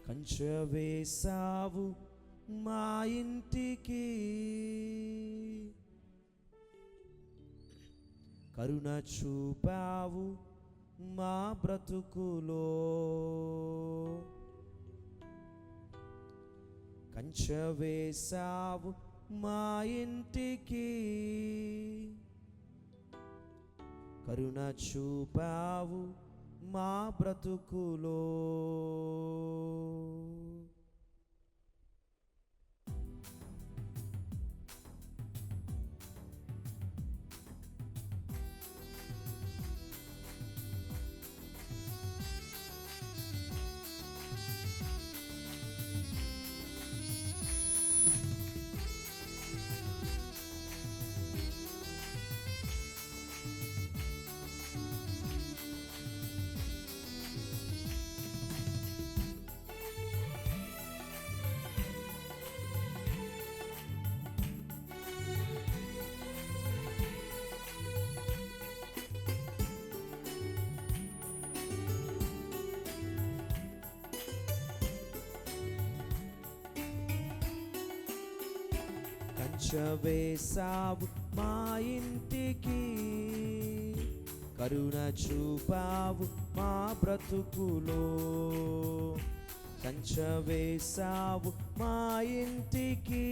కంచె వేసావు మా ఇంటికి, కరుణ చూపావు మా బ్రతుకులో. కంచె వేసావు మా ఇంటికి, కరుణ చూపావు మా బ్రతుకులో. కంచె వేసావు మా ఇంటికి, కరుణ చూపావు మా బ్రతుకులో. కంచె వేసావు మా ఇంటికి,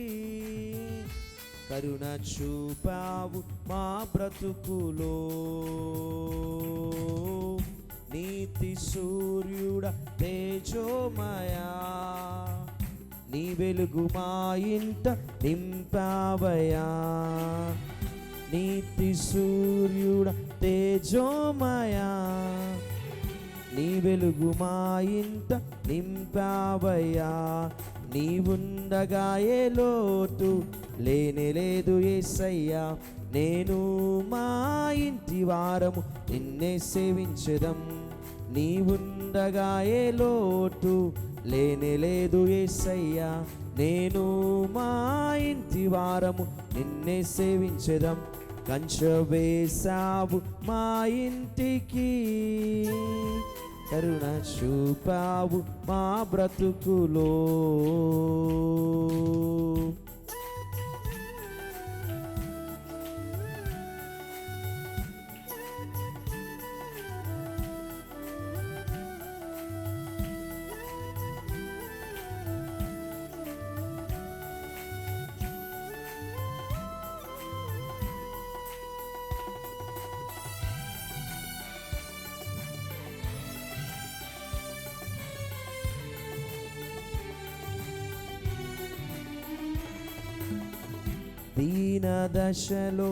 కరుణ చూపావు మా బ్రతుకులో. నీతి సూర్యుడ తేజోమయా, నీ వెలుగు మా ఇంట నింపావయా. నీతి సూర్యుడ తేజోమయా, నీ వెలుగు మా ఇంట నింపావయ్యా. నీవుండగా ఏ లోటు లేనే లేదు యేసయ్యా. నేను మా ఇంటి వారము నిన్నే సేవించెదం. నీవుండగా ఏ లోటు లేనే లేదు యేసయ్యా. నేను మా ఇంటి వారము నిన్నే సేవించెదం. కంచె వేసావు మా ఇంటికి, కరుణ చూపావు మా బ్రతుకులో. దీన దశలో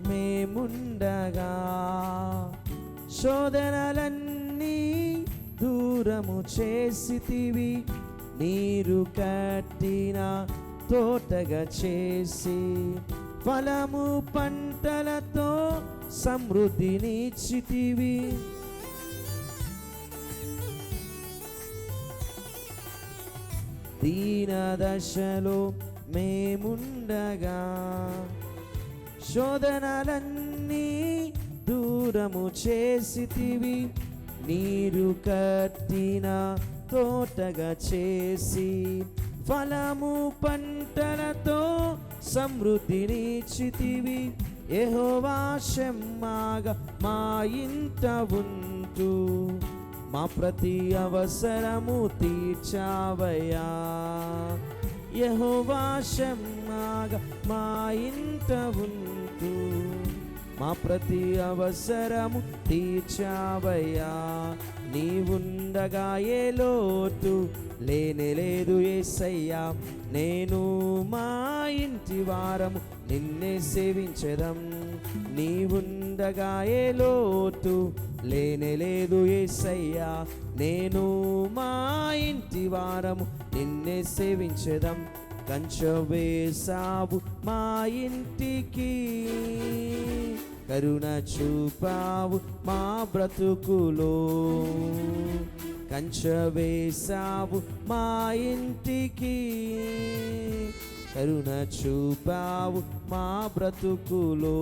మేముండగా, శోధనలన్నీ దూరము చేసితివి. నీరు కట్టిన తోటగా చేసి, ఫలము పంటలతో సమృద్ధినిచ్చితివి. దీన దశలో మేముండగా, శోధనలన్నీ దూరము చేసితివి. నీరు కట్టిన తోటగా చేసి, ఫలము పంటలతో సమృద్ధినిచ్చితివి. యెహోవా షమ్మాగా మా ఇంట ఉంటూ, మా ప్రతి అవసరము తీర్చావయ్యా. యెహోవా షమ్మాగా మా ఇంట ఉంటూ, మా ప్రతి అవసరము తీర్చావయ్యా. నీవుండగా ఏ లోటు లేనే లేదు యేసయ్యా. నేను మా ఇంటి వారము నిన్నే సేవించెదం. నీవుండగా ఏ లోటు లేనే లేదు యేసయ్యా. నేను మా ఇంటి వారము నిన్నే సేవించెదం. కంచె వేసావు మా ఇంటికి, కరుణ చూపావు మా బ్రతుకులో. కంచె వేసావు మా ఇంటికి, కరుణ చూపావు మా బ్రతుకులో.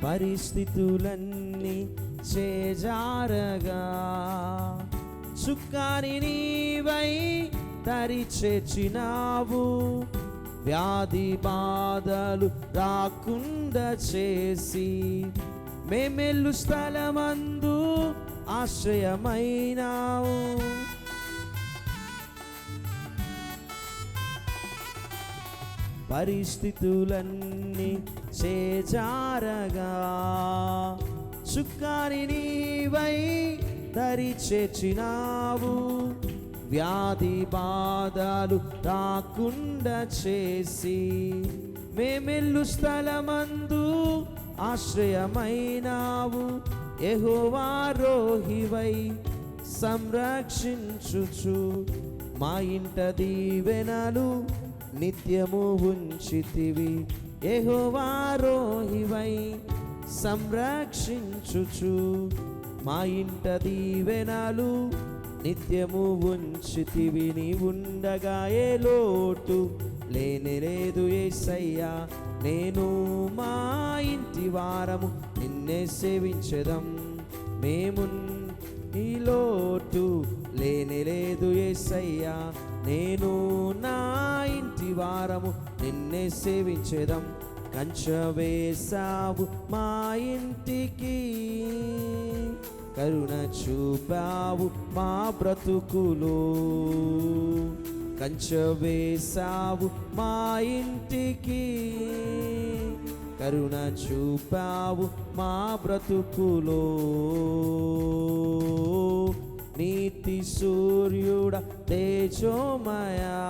పరిస్థితులన్నీ చేజారగా చుక్కాని నీవై తరి చేర్చినావు. వ్యాధి బాధలు రాకుండా చేసి మేమెల్లు స్థలమందు ఆశ్రయమైనావు. పరిస్థితులన్నీ చేజారగా చుక్కాని నీవై దరి చేర్చినావు. వ్యాధి బాధలు రాకుండా చేసి మేమెల్లు స్థలమందు ఆశ్రయమైనావు. యెహోవా రోహివై సంరక్షించుచు మా ఇంట దీవెనలు నిత్యము ఉంచితివి. యెహోవా రోహివై సంరక్షించుచు మా ఇంట దీవెనలు నిత్యము ఉంచితివి. నీవుండగా ఏ లోటు లేనేలేదు యేసయ్యా. నేను మా ఇంటి వారము నిన్నే సేవించెదం. మేము ఈ లోటు లేనేలేదు యేసయ్యా. నేను నా ఇంటి వారము నిన్నే సేవించెదం. కంచె వేసావు మా ఇంటికి, కరుణ చూపావు మా బ్రతుకులో. కంచె వేసావు మా ఇంటికి, కరుణ చూపావు మా బ్రతుకులో. నీతి సూర్యుడ తేజోమయా,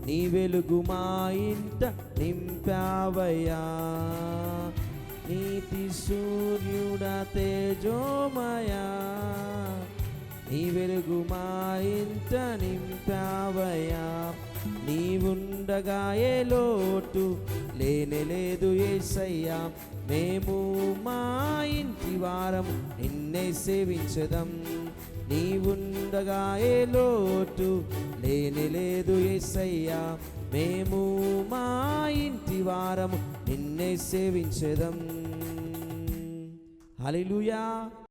నీ వెలుగు మా ఇంట నింపావయ్యా. నీతి సూర్యుడ తేజోమయా, నీ వెలుగు మా ఇంట నింపావయ్యా. నీవుండగా ఏ లోటు లేనేలేదు యేసయ్యా. మేము మా ఇంటి వారం నిన్నే సేవించదం. నీవుండగా ఏ లోటు లేనేలేదు యేసయ్యా. మేము మా ఇంటి వారము నిన్నే సేవించదం. హల్లెలూయా.